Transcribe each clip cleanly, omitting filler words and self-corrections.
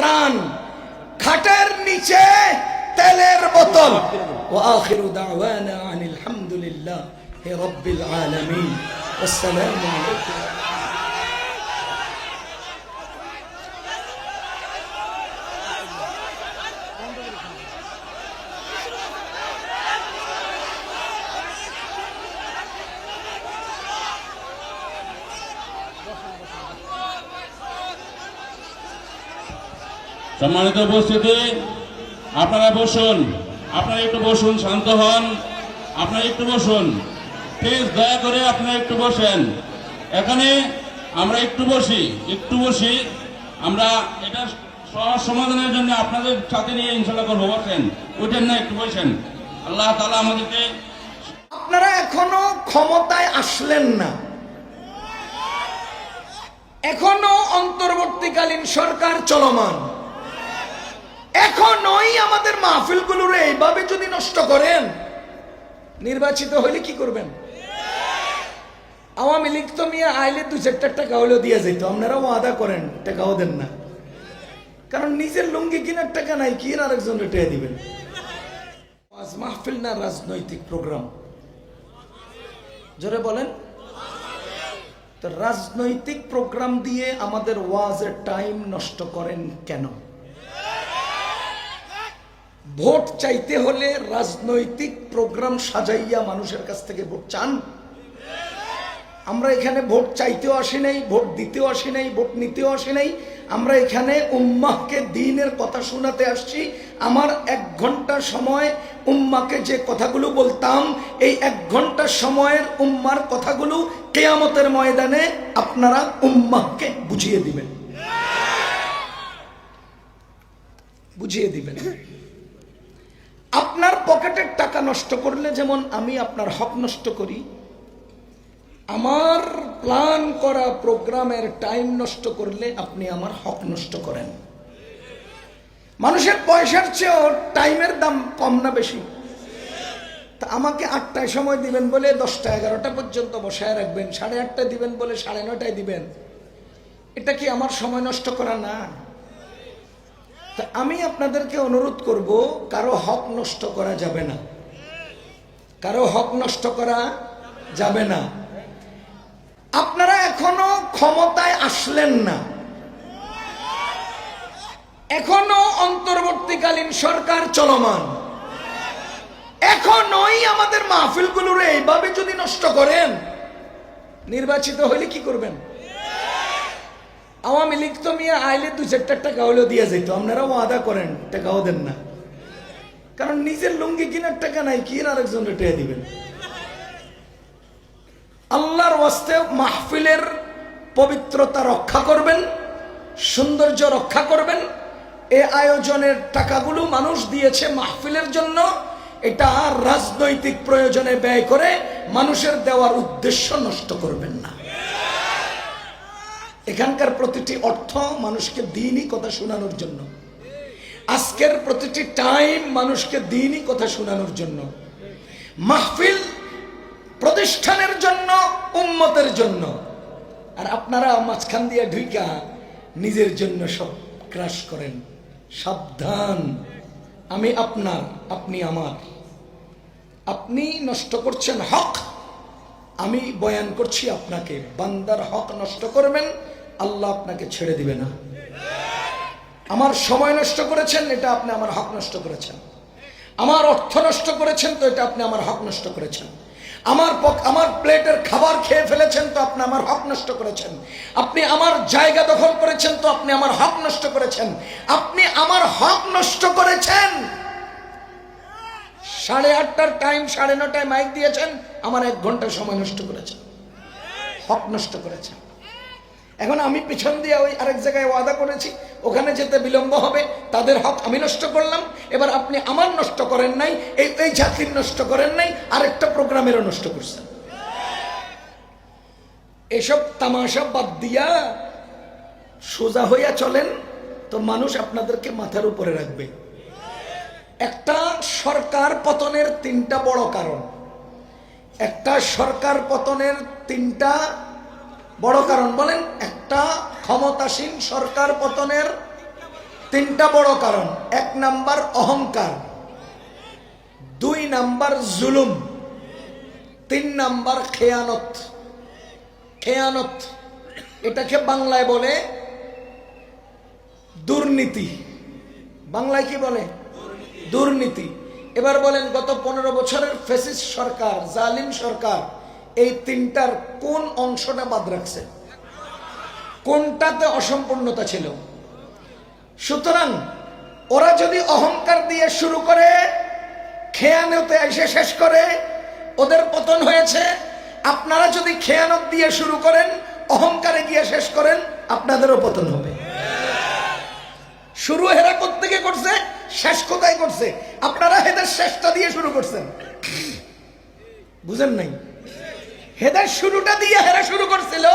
ত্রাণ, খাটের নিচে তেলের বোতল। ওয়া আখিরু দাওয়ানা আনিল হামদুলিল্লাহি রাব্বিল আলামিন। আসসালামু আলাইকুম। সম্মানিত উপস্থিতি, আপনারা বসুন, আপনারা একটু বসুন, শান্ত হন, আপনারা একটু বসুন, প্লিজ দয়া করে আপনারা একটু বসেন। এখানে আমরা একটু বসি, আমরা এটা সহজ সমাধানের জন্য আপনাদের সাথে নিয়ে ইনশাল্লাহ করবো। বসেন, উঠেন না, একটু বসেন। আল্লাহ তাআলা আমাদেরকে। আপনারা এখনো ক্ষমতায় আসলেন না, এখনো অন্তর্বর্তীকালীন সরকার চলমান, এখনই আমাদের মাহফিলগুলোর এইভাবে যদি নষ্ট করেন, নির্বাচিত হইলে কি করবেন? আওয়ামী লীগ তো মিয়া আইলে 2-4 টাকা হলেও দিয়ে যেত, আপনারা ওয়াদা করেন, টাকাও দেন না, কারণ নিজের লুঙ্গি কেনার টাকা নাই, কি আরেকজন রেটে দিবেন? আজ মাহফিল না রাজনৈতিক প্রোগ্রাম? জোরে বলেন তো। রাজনৈতিক প্রোগ্রাম দিয়ে আমাদের ওয়াজের টাইম নষ্ট করেন কেন? ভোট চাইতে হলে রাজনৈতিক প্রোগ্রাম সাজাইয়া মানুষের কাছ থেকে ভোট চান? আমরা এখানে ভোট চাইতেও আসি নাই, ভোট দিতেও আসি নাই, ভোট নিতেও আসি নাই। আমরা এখানে উম্মাহকে দ্বীনের কথা শোনাতে আসছি। আমার 1 ঘন্টা সময় উম্মাকে যে কথাগুলো বলতাম, এই 1 ঘন্টা সময়ের উম্মার কথাগুলো কিয়ামতের ময়দানে আপনারা উম্মাহকে বুঝিয়ে দিবেন, বুঝিয়ে দিবেন। আপনার পকেটের টাকা নষ্ট করলে যেমন আমি আপনার হক নষ্ট করি, আমার প্ল্যান করা প্রোগ্রামের টাইম নষ্ট করলে আপনি আমার হক নষ্ট করেন। মানুষের পয়সার চেয়েও টাইমের দাম কম না বেশি? তা আমাকে 8টায় সময় দিবেন বলে 10টা 11টা পর্যন্ত বসায় রাখবেন, 8:30 দিবেন বলে 9:30 দিবেন, এটা কি আমার সময় নষ্ট করা না? তা আমি আপনাদেরকে অনুরোধ করব, কারো হক নষ্ট করা যাবে না, কারো হক নষ্ট করা যাবে না। আপনারা এখনো ক্ষমতায় আসলেন না, এখনো অন্তর্বর্তীকালীন সরকার চলমান, এখনই আমাদের মাহফিলগুলোর এইভাবে যদি নষ্ট করেন, নির্বাচিত হইলে কি করবেন? আওয়ামী লীগ তো মিয়া আইলে 2-4 টাকা হলেও দিয়ে যেত, আপনারা ওয়াদা করেন, টাকাও দেন না, কারণ নিজের লুঙ্গি কেনার টাকা নাই, কি আরেকজন রেটে দিবেন? আল্লাহর ওয়াস্তে মাহফিলের পবিত্রতা রক্ষা করবেন, সৌন্দর্য রক্ষা করবেন। এই আয়োজনের টাকাগুলো মানুষ দিয়েছে মাহফিলের জন্য, এটা রাজনৈতিক প্রয়োজনে ব্যয় করে মানুষের দেওয়ার উদ্দেশ্য নষ্ট করবেন না। এখানকার প্রতিটি অর্থ মানুষকে দ্বীনি কথা শোনানোর জন্য, আজকের প্রতিটি টাইম মানুষকে দ্বীনি কথা শোনানোর জন্য। মাহফিল প্রতিষ্ঠানের জন্য, উম্মতের জন্য। আর আপনারা মাঝখান দিয়ে ঢুইকা নিজের জন্য সব ক্রাশ করেন। সাবধান, আমি আপনার, আপনি আমার। আপনি নষ্ট করছেন হক, আমি বয়ান করছি আপনাকে। বান্দার হক নষ্ট করবেন, আল্লাহ আপনাকে ছেড়ে দিবে না। আমার সময় নষ্ট করেছেন, এটা আপনি আমার হক নষ্ট করেছেন। আমার অর্থ নষ্ট করেছেন, তো এটা আপনি আমার হক নষ্ট করেছেন। আমার প্লেটের খাবার খেয়ে ফেলেছেন, তো আপনি আমার হক নষ্ট করেছেন। আপনি আমার জায়গা দখল করেছেন, তো আপনি আমার হক নষ্ট করেছেন। আপনি আমার হক নষ্ট করেছেন। 8:30টার টাইম 9:30টায় মাইক দিয়েছেন, আমার 1 ঘন্টা সময় নষ্ট করেছেন, হক নষ্ট করেছেন। এখন আমি পিছন দিয়ে ওই আরেক জায়গায় ওয়াদা করেছি, ওখানে যেতে বিলম্ব হবে, তাদের হক আমি নষ্ট করলাম। এবার আপনি আমার নষ্ট করেন নাই, এই জাতির নষ্ট করেন নাই, আরেকটা প্রোগ্রামেরও নষ্ট করছেন। এসব তামাশা বাদ দিয়া সোজা হইয়া চলেন, তো মানুষ আপনাদেরকে মাথার উপরে রাখবে। একটা সরকার পতনের 3টা বড় কারণ, একটা সরকার পতনের 3টা বড় কারণ বলেন। একটা ক্ষমতাসীন সরকার পতনের তিনটা বড় কারণ। 1 নাম্বার অহংকার, 2 নাম্বার জুলুম, 3 নাম্বার খেয়ানত। খেয়ানত এটাকে বাংলায় বলে দুর্নীতি। বাংলায় কি বলে? দুর্নীতি। এবার বলেন, গত 15 বছরের ফ্যাসিস্ট সরকার, জালিম সরকার এই তিনটার কোন অংশটা বাদ রাখছে? কোনটাতে অসম্পূর্ণতা ছিল? সুতরাং ওরা যদি অহংকার দিয়ে শুরু করে, খেয়ানতে এসে শেষ করে, ওদের পতন হয়েছে। আপনারা যদি খেয়ানত দিয়ে শুরু করেন, অহংকারে গিয়ে শেষ করেন, আপনাদেরও পতন হবে। শুরু হেরা কোত্থেকে করছে, শেষ কোথায় করছে? আপনারা হেদের শেষটা দিয়ে শুরু করছেন, বুঝেন নাই? হেদের শুরুটা দিয়ে হেরা শুরু করছিল,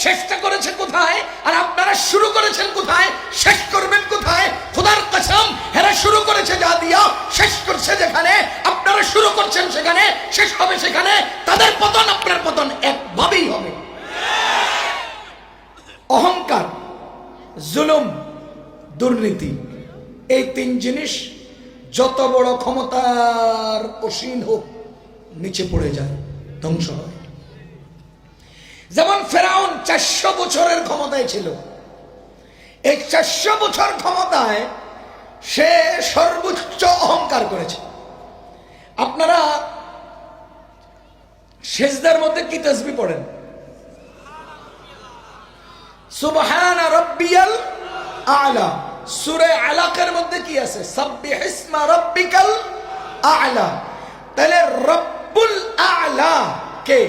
শেষটা করেছে কোথায়? আর আপনারা শুরু করেছেন কোথায়, শেষ করবেন কোথায়? খোদার কসম, হেরা শুরু করেছে যা দিয়া, শেষ করছে যেখানে। আপনারা শুরু করছেন সেখানে, শেষ হবে সেখানে। তাদের পতন আপনার পতন একভাবেই হবে। অহংকার, জুলুম, দুর্নীতি, এই 3 জিনিস যত বড় ক্ষমতার অসীন হোক, নিচে পড়ে যায়, ধ্বংস হয়। যেমন ফেরাউন 400 বছরের ক্ষমতায় ছিল। এই 400 বছর ক্ষমতায় সে সর্বোচ্চ অহংকার করেছে। আপনারা সেজদার মধ্যে কি তাসবিহ পড়েন? সুবহান রাব্বিয়াল আ'লা। সূরা আলাকের মধ্যে কি আছে? সাব্বিহিসমা রাব্বিকাল আ'লা। তাহলে রব্বুল আ'লা কে?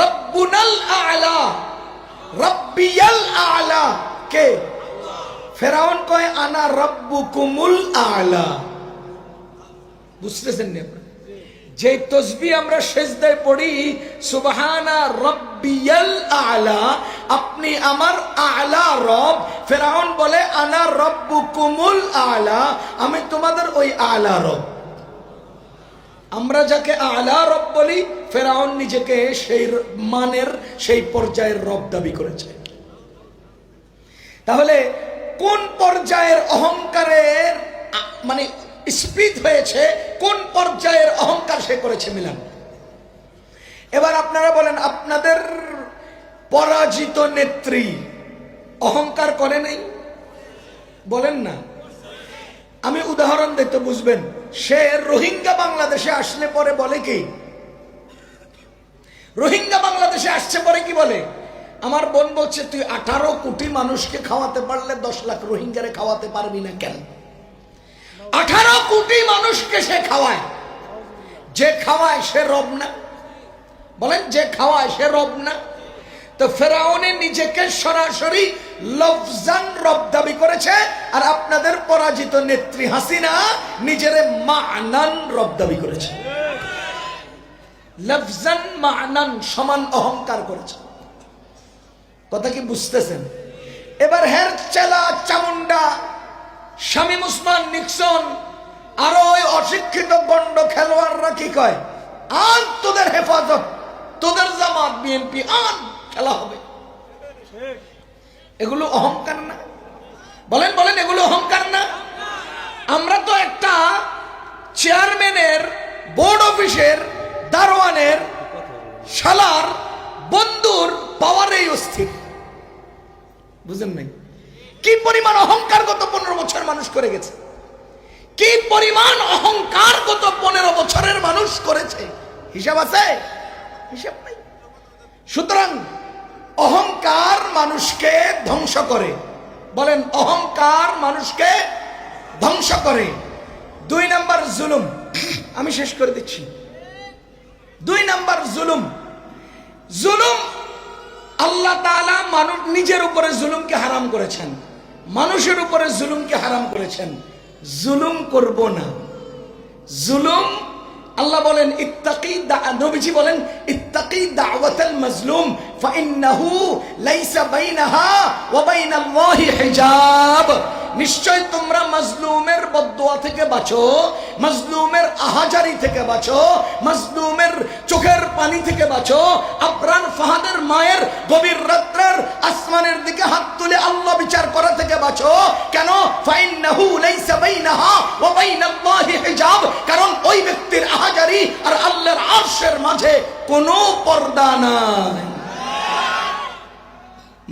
রব্বুনাল আ'লা, রব্বিয়াল আ'লা কে? ফেরাউন কয় আনা রব্বুকুমুল আ'লা। বুঝতেছেন না? যে তাসবিহ আমরা সিজদায় পড়ি, সুবহানা রাব্বিয়াল আ'লা, আপনি আমার আ'লা রব। ফেরাউন বলে আনা রব্বুকুমুল আ'লা, আমি তোমাদের ওই আ'লা রব। আমরা যাকে আ'লা রব বলি, ফেরাউন নিজেকে সেই মানের, সেই পর্যায়ের রব দাবি করেছে। তাহলে কোন পর্যায়ের অহংকারের মানে স্পিড হয়েছে, কোন পর্যায়ের অহংকার সে করেছে মিলান। এবার আপনারা বলেন, আপনাদের পরাজিত নেত্রী অহংকার করে নাই? বলেন না। আমি উদাহরণ দিতে বুঝবেন। সে রোহিঙ্গা বাংলাদেশে আসলে পরে বলে কি? রোহিঙ্গা বাংলাদেশে আসছে পরে কি বলে? আমার বোন বলছে, তুই 18 কোটি মানুষকে খাওয়াতে পারলে 10 লাখ রোহিঙ্গারে খাওয়াতে পারবি না কেন? 18 কোটি মানুষকে সে খাওয়ায়। যে খাওয়ায় সে রব না? বলেন, যে খাওয়ায় সে রব না? তো ফেরাউনে নিজেকে সরাসরি লফজান রব দাবি করেছে, আর আপনাদের পরাজিত নেত্রী হাসিনা নিজেরে মা'নান রব দাবি করেছে। লফজান মা'নান সমান অহংকার করেছে। কথা কি বুঝতেছেন? এবার হের চেলা চামুন্ডা শামীম ওসমান নিক্সন আর ওই অশিক্ষিত গন্ড খেলোয়াড়রা কি কয়? আন তোদের হেফাজত, তোদের জামাত বিএনপি, আন খেলা হবে। এগুলো অহংকার না? বলেন বলেন, এগুলো অহংকার না? আমরা তো একটা চেয়ারম্যানের, বোর্ড অফিসের, দারোয়ানের, শালার, বন্ধুর পাওয়ারেই অস্থির। বুঝেন নাই? কি পরিমাণ অহংকার গত 15 বছর মানুষ করে গেছে, কি পরিমাণ অহংকার গত 15 বছরের মানুষ করেছে। হিসাব আছে? হিসাব নাই। সুতরাং অহংকার মানুষকে ধ্বংস করে। বলেন, অহংকার মানুষকে ধ্বংস করে। 2 নাম্বার জুলুম। আমি শেষ করে দিচ্ছি। 2 নাম্বার জুলুম। জুলুম, আল্লাহ তাআলা মানুষ নিজের উপরে জুলুমকে হারাম করেছেন, মানুষের উপরে জুলুমকে হারাম করেছেন। জুলুম করব না। জুলুম, আল্লাহ বলেন ইত্তাকি, নবীজি বলেন ইত্তাকি দাওয়াতাল মাজলুম ফাইন্নাহু লাইসা বাইনাহা ওয়া বাইনাল্লাহি হিজাব। নিশ্চয় তোমরা মাজলুমের বদদুয়া থেকে বাঁচো, মাজলুমের আহাজারি থেকে বাঁচো, মাজলুমের চোখের পানি থেকে বাঁচো। আবরান ফাহাদের মায়ের গভীর রাত্রের আসমানের দিকে হাত তুলে আল্লাহ বিচার করা থেকে থেকে বাঁচো। কেন? ফাইন্নাহু লাইসা বাইনাহা ওয়া বাইনাল্লাহি হিজাব, কারণ ওই ব্যক্তির আহাজারি আর আল্লাহর আরশের মাঝে কোনো পর্দা নাই।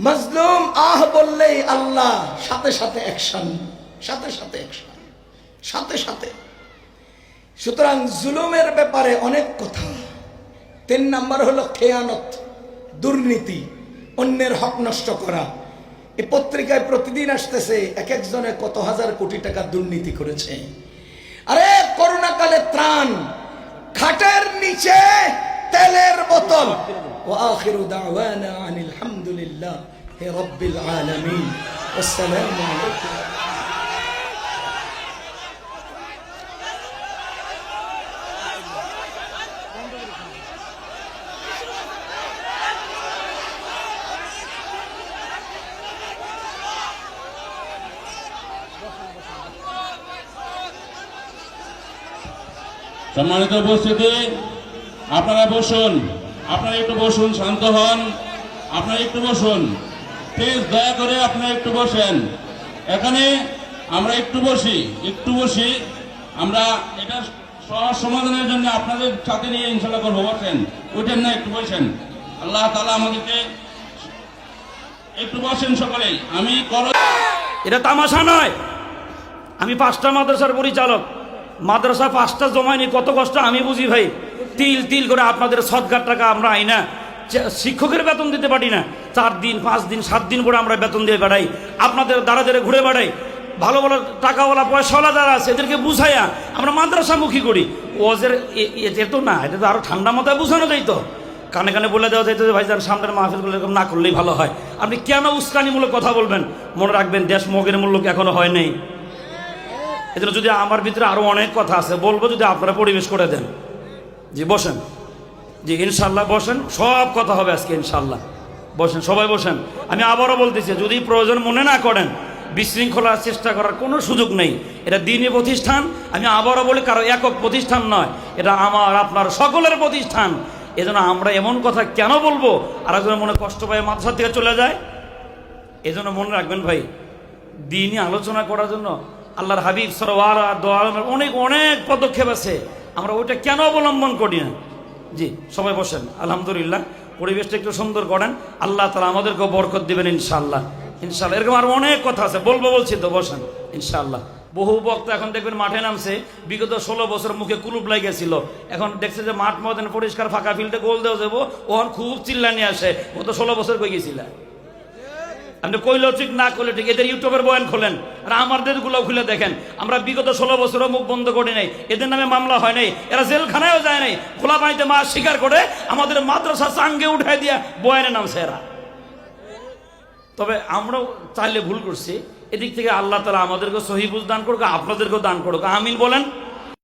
মাজলুম আহ বললেই আল্লাহ সাথে সাথে অ্যাকশন, সাথে সাথে অ্যাকশন, সাথে সাথে। সুতরাং জুলুমের ব্যাপারে অনেক কথা। 3 নাম্বার হলো খেয়ানত, দুর্নীতি, অন্যের হক নষ্ট করা। এই পত্রিকায় প্রতিদিন আসতেছে এক একজনে কত হাজার কোটি টাকা দুর্নীতি করেছে। আরে করোনাকালে ত্রাণ, খাটের নিচে তেলের বোতল। ওয়া আখিরু দাওয়ানা আনিল হামদুলিল্লাহি রাব্বিল আলামিন। আসসালামু আলাইকুম। সম্মানিত উপস্থিতি, আপনারা বসুন, আপনারা একটু বসুন, শান্ত হন, আপনারা একটু বসুন প্লিজ, দয়া করে আপনারা একটু বসেন। এখানে আমরা একটু বসি, আমরা এটা সহজ সমাধানের জন্য আপনাদের সাথে নিয়ে ইনশাল্লাহ করবো। বসেন, উঠেন না, একটু বসেন। আল্লাহ তাআলা আমাদেরকে একটু বসেন সকলেই। আমি এটা তামাশা নয়। আমি 5টা মাদ্রাসার পরিচালক, মাদ্রাসা 5টা জমায়নি কত কষ্ট আমি বুঝি ভাই। তিল তিল করে আপনাদের সদকার টাকা আমরা আইনা শিক্ষকের বেতন দিতে পারি না, 4 দিন 5 দিন 7 দিন করে আমরা বেতন দিয়ে বেড়াই, আপনাদের দ্বারা দ্বারা ঘুরে বেড়াই। ভালো ভালো টাকাওয়ালা পয়সাওয়ালা যারা আছে এদেরকে বুঝাইয়া আমরা মাদ্রাসামুখী করি। ওজের এ তো না, এটা তো আরো ঠান্ডা মাথায় বুঝানো যাইত, কানে কানে বলে দেওয়া যাইতো যে ভাইজান সামনের মাহফিলগুলো এরকম না করলেই ভালো হয়। আপনি কেন উস্কানিমূলক কথা বলবেন? মনে রাখবেন দেশ মগের মূল্য এখনো হয় নাই। এজন্য যদি আমার ভিতরে আরো অনেক কথা আছে বলবো, যদি আপনারা পরিবেশ করে দেন। জি বসেন, জি ইনশাল্লাহ বসেন, সব কথা হবে আজকে ইনশাল্লাহ। বসেন, সবাই বসেন। আমি আবারও বলতেছি, যদি প্রয়োজন মনে না করেন, বিশৃঙ্খলার চেষ্টা করার কোনো সুযোগ নেই। এটা দ্বীনি প্রতিষ্ঠান, আমি আবারও বলি কারো একক প্রতিষ্ঠান নয়, এটা আমার আপনার সকলের প্রতিষ্ঠান। এজন্য আমরা এমন কথা কেন বলবো আর একজনের মনে কষ্ট পায় মাদ্রাসা থেকে চলে যায়? এজন্য মনে রাখবেন ভাই, দ্বীনি আলোচনা করার জন্য আল্লাহর হাবিব সাল্লাল্লাহু আলাইহি অনেক অনেক পদক্ষেপ আছে, আমরা ওইটা কেন অবলম্বন করি না? জি সবাই বসেন। আলহামদুলিল্লাহ, পরিবেশটা একটু সুন্দর করেন, আল্লাহ তাআলা আমাদেরকেও বরকত দিবেন ইনশাআল্লাহ। ইনশাআল্লাহ এরকম আরো অনেক কথা আছে, বলছি তো, বসেন ইনশাআল্লাহ। বহু বক্তা এখন দেখবেন মাঠে নামছে, বিগত 16 বছর মুখে কুলুপ লাগিয়েছিল, এখন দেখছে যে মাঠ ময়দান পরিষ্কার ফাঁকা, ফিল্ডে গোল দেওয়া যাবো, ওখান খুব চিল্লানি আসে, গত 16 বছর কই গেছিল। আপনি কইলেও ঠিক না করলে ঠিক, এদের ইউটিউবের বয়ান খোলেন আর আমাদের গুলো খুলে দেখেন, আমরা বিগত 16 বছরও মুখ বন্ধ করি নাই, এদের নামে মামলা হয় নাই, এরা জেলখানায়ও যায় নাই, খোলা পানিতে মাছ শিকার করে আমাদের মাদ্রাসা চাঙ্গে উঠাই দিয়া বয়ানে নামছে এরা। তবে আমরাও চাইলে ভুল করছি, এদিক থেকে আল্লাহ তাআলা আমাদেরকে সহিহ বুঝ দান করুক, আপনাদেরকেও দান করুক, আমিন বলেন।